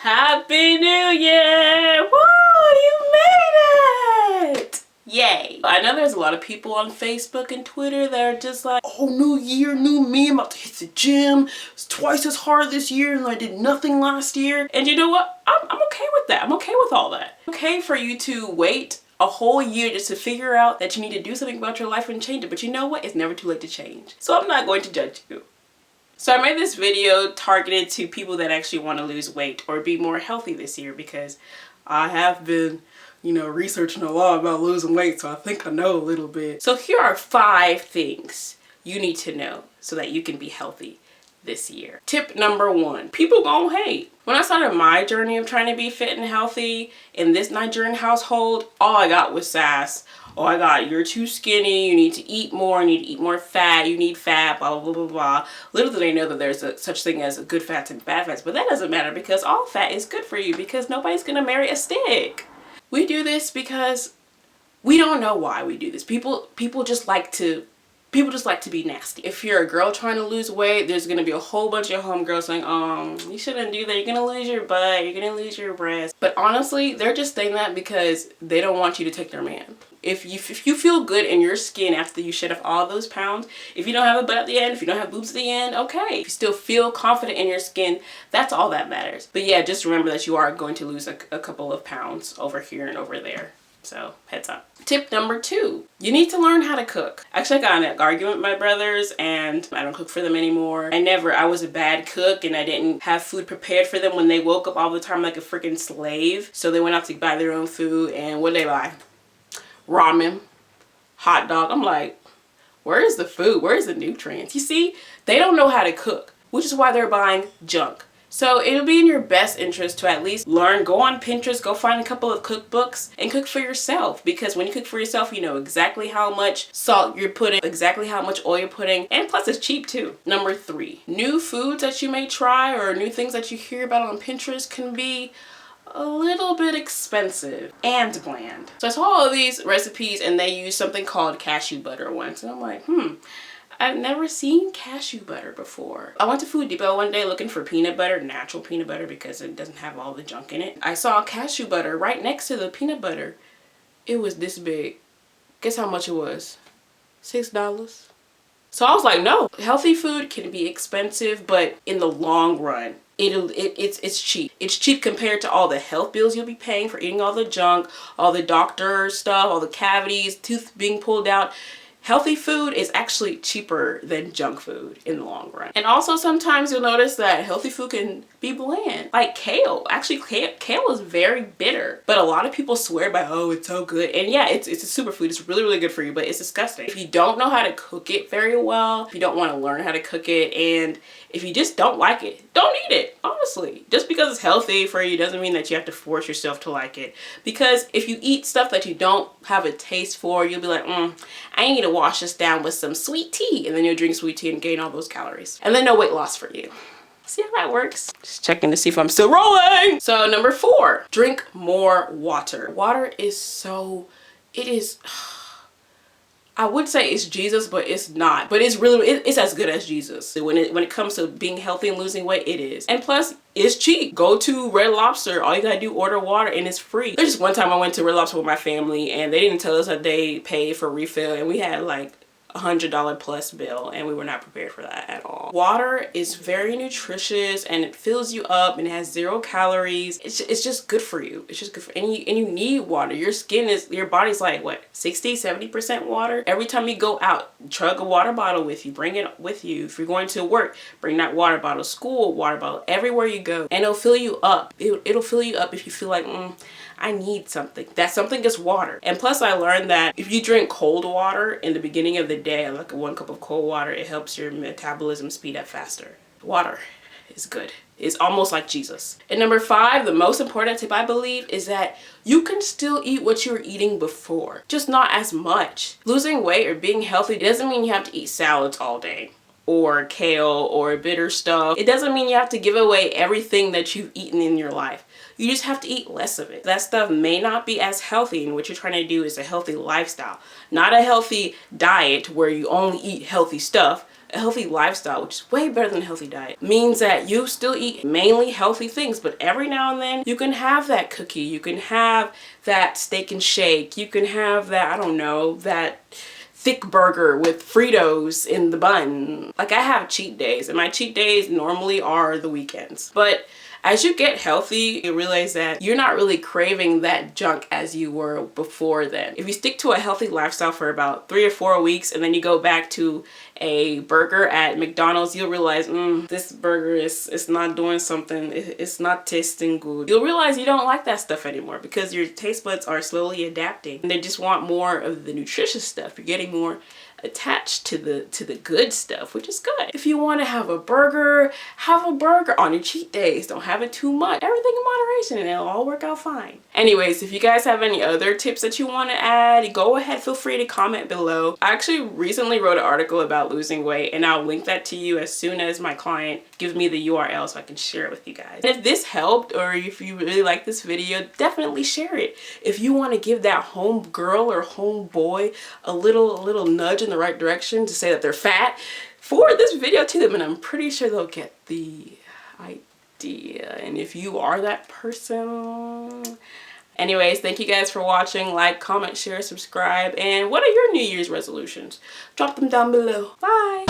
Happy New Year! Woo! You made it! Yay! I know there's a lot of people on Facebook and Twitter that are just like, oh, new year, new me, I'm about to hit the gym. It's twice as hard this year and I did nothing last year. And you know what? I'm okay with that. I'm okay with all that. It's okay for you to wait a whole year just to figure out that you need to do something about your life and change it. But you know what? It's never too late to change. So I'm not going to judge you. So I made this video targeted to people that actually want to lose weight or be more healthy this year, because I have been, researching a lot about losing weight, so I think I know a little bit. So here are 5 things you need to know so that you can be healthy this year. Tip number 1, people gon' hate. When I started my journey of trying to be fit and healthy in this Nigerian household, all I got was sass. Oh my God, you're too skinny, you need to eat more, you need to eat more fat, you need fat, blah, blah, blah, blah. Little do they know that there's such thing as good fats and bad fats, but that doesn't matter because all fat is good for you, because nobody's gonna marry a stick. We do this because we don't know why we do this. People just like to be nasty. If you're a girl trying to lose weight, there's gonna be a whole bunch of homegirls saying, you shouldn't do that. You're gonna lose your butt. You're gonna lose your breast. But honestly, they're just saying that because they don't want you to take their man. If you feel good in your skin after you shed off all those pounds, if you don't have a butt at the end, if you don't have boobs at the end, okay. If you still feel confident in your skin, that's all that matters. But yeah, just remember that you are going to lose a couple of pounds over here and over there. So heads up. Tip number 2, you need to learn how to cook. Actually, I got in an argument with my brothers and I don't cook for them anymore. I was a bad cook and I didn't have food prepared for them when they woke up all the time like a freaking slave. So they went out to buy their own food, and what did they buy? Ramen, hot dog. I'm like, where is the food? Where is the nutrients? You see, they don't know how to cook, which is why they're buying junk. So it'll be in your best interest to at least learn, go on Pinterest, go find a couple of cookbooks and cook for yourself. Because when you cook for yourself, you know exactly how much salt you're putting, exactly how much oil you're putting, and plus it's cheap too. Number 3, new foods that you may try or new things that you hear about on Pinterest can be a little bit expensive and bland. So I saw all of these recipes and they use something called cashew butter once, and I'm like, I've never seen cashew butter before. I went to Food Depot one day looking for peanut butter, natural peanut butter, because it doesn't have all the junk in it. I saw cashew butter right next to the peanut butter. It was this big. Guess how much it was? $6. So I was like, no, healthy food can be expensive, but in the long run, it's cheap. It's cheap compared to all the health bills you'll be paying for eating all the junk, all the doctor stuff, all the cavities, tooth being pulled out. Healthy food is actually cheaper than junk food in the long run. And also sometimes you'll notice that healthy food can be bland. Like kale. Actually, kale is very bitter. But a lot of people swear by, oh, it's so good. And yeah, it's a superfood. It's really, really good for you, but it's disgusting. If you don't know how to cook it very well, if you don't want to learn how to cook it, and if you just don't like it, don't eat it, honestly. Just because it's healthy for you doesn't mean that you have to force yourself to like it. Because if you eat stuff that you don't have a taste for, you'll be like, I need to wash this down with some sweet tea. And then you'll drink sweet tea and gain all those calories. And then no weight loss for you. See how that works? Just checking to see if I'm still rolling. So number 4, drink more water. Water is I would say it's Jesus, but it's not. But it's as good as Jesus. When it comes to being healthy and losing weight, it is. And plus, it's cheap. Go to Red Lobster. All you gotta do, order water, and it's free. There's just one time I went to Red Lobster with my family, and they didn't tell us that they paid for refill, and we had like $100 plus bill, and we were not prepared for that at all. Water is very nutritious and it fills you up and it has 0 calories. It's just good for you. It's just good for, and you need water. Your body's like what, 60-70% water. Every time you go out, chug a water bottle with you, bring it with you. If you're going to work, bring that water bottle. School, water bottle, everywhere you go, and it'll fill you up. It'll fill you up if you feel like I need something. That something is water. And plus I learned that if you drink cold water in the beginning of the day, like 1 cup of cold water, it helps your metabolism speed up faster. Water is good. It's almost like Jesus. And number 5, the most important tip I believe is that you can still eat what you were eating before, just not as much. Losing weight or being healthy doesn't mean you have to eat salads all day, or kale, or bitter stuff. It doesn't mean you have to give away everything that you've eaten in your life. You just have to eat less of it. That stuff may not be as healthy, and what you're trying to do is a healthy lifestyle, not a healthy diet where you only eat healthy stuff. A healthy lifestyle, which is way better than a healthy diet, means that you still eat mainly healthy things, but every now and then you can have that cookie, you can have that steak and shake, you can have that, I don't know, that thick burger with Fritos in the bun. Like, I have cheat days, and my cheat days normally are the weekends. But as you get healthy, you realize that you're not really craving that junk as you were before then. If you stick to a healthy lifestyle for about 3 or 4 weeks and then you go back to a burger at McDonald's, you'll realize, this burger is not doing something, it's not tasting good. You'll realize you don't like that stuff anymore because your taste buds are slowly adapting and they just want more of the nutritious stuff. You're getting more attached to the good stuff, which is good. If you want to have a burger on your cheat days. Don't have it too much. Everything in moderation and it'll all work out fine. Anyways, if you guys have any other tips that you want to add, go ahead, feel free to comment below. I actually recently wrote an article about losing weight and I'll link that to you as soon as my client gives me the URL so I can share it with you guys. And if this helped, or if you really like this video, definitely share it. If you want to give that home girl or home boy a little nudge in the right direction to say that they're fat, forward this video to them and I'm pretty sure they'll get the idea. And if you are that person, anyways, thank you guys for watching. Like, comment, share, subscribe, and what are your New Year's resolutions? Drop them down below. Bye.